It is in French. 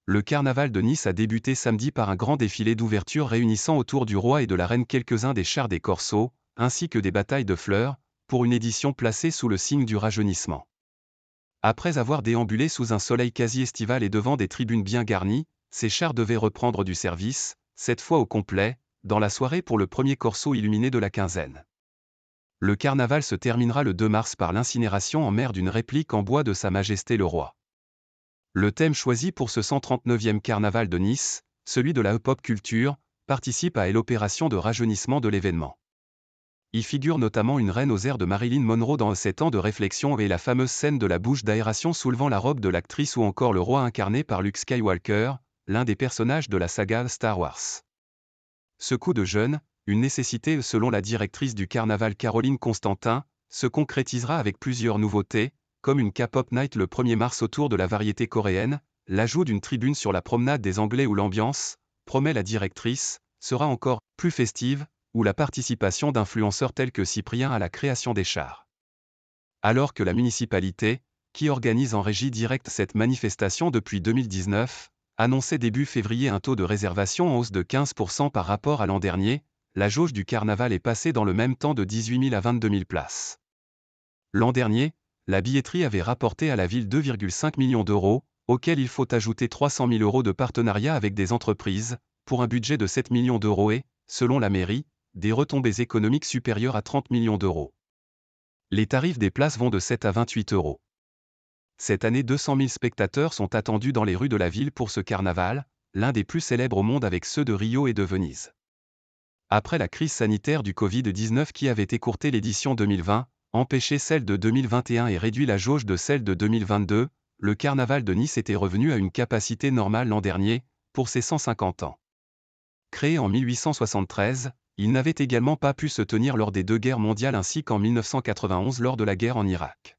Le carnaval de Nice a débuté samedi par un grand défilé d'ouverture réunissant autour du roi et de la reine quelques-uns des chars des corsos, ainsi que des batailles de fleurs, pour une édition placée sous le signe du rajeunissement. Après avoir déambulé sous un soleil quasi estival et devant des tribunes bien garnies, ces chars devaient reprendre du service, cette fois au complet, dans la soirée pour le premier corso illuminé de la quinzaine. Le carnaval se terminera le 2 mars par l'incinération en mer d'une réplique en bois de Sa Majesté le Roi. Le thème choisi pour ce 139e carnaval de Nice, celui de la hip-hop culture, participe à l'opération de rajeunissement de l'événement. Y figure notamment une reine aux airs de Marilyn Monroe dans 7 ans de réflexion et la fameuse scène de la bouche d'aération soulevant la robe de l'actrice ou encore le roi incarné par Luke Skywalker, l'un des personnages de la saga Star Wars. Ce coup de jeûne, une nécessité selon la directrice du carnaval Caroline Constantin, se concrétisera avec plusieurs nouveautés, comme une K-pop night le 1er mars autour de la variété coréenne, l'ajout d'une tribune sur la promenade des Anglais où l'ambiance, promet la directrice, sera encore plus festive, ou la participation d'influenceurs tels que Cyprien à la création des chars. Alors que la municipalité, qui organise en régie directe cette manifestation depuis 2019, annonçait début février un taux de réservation en hausse de 15% par rapport à l'an dernier, la jauge du carnaval est passée dans le même temps de 18 000 à 22 000 places. L'an dernier, la billetterie avait rapporté à la ville 2,5 millions d'euros, auxquels il faut ajouter 300 000 euros de partenariat avec des entreprises, pour un budget de 7 millions d'euros et, selon la mairie, des retombées économiques supérieures à 30 millions d'euros. Les tarifs des places vont de 7 à 28 euros. Cette année 200 000 spectateurs sont attendus dans les rues de la ville pour ce carnaval, l'un des plus célèbres au monde avec ceux de Rio et de Venise. Après la crise sanitaire du Covid-19 qui avait écourté l'édition 2020, empêché celle de 2021 et réduit la jauge de celle de 2022, le carnaval de Nice était revenu à une capacité normale l'an dernier, pour ses 150 ans. Créé en 1873, il n'avait également pas pu se tenir lors des deux guerres mondiales ainsi qu'en 1991 lors de la guerre en Irak.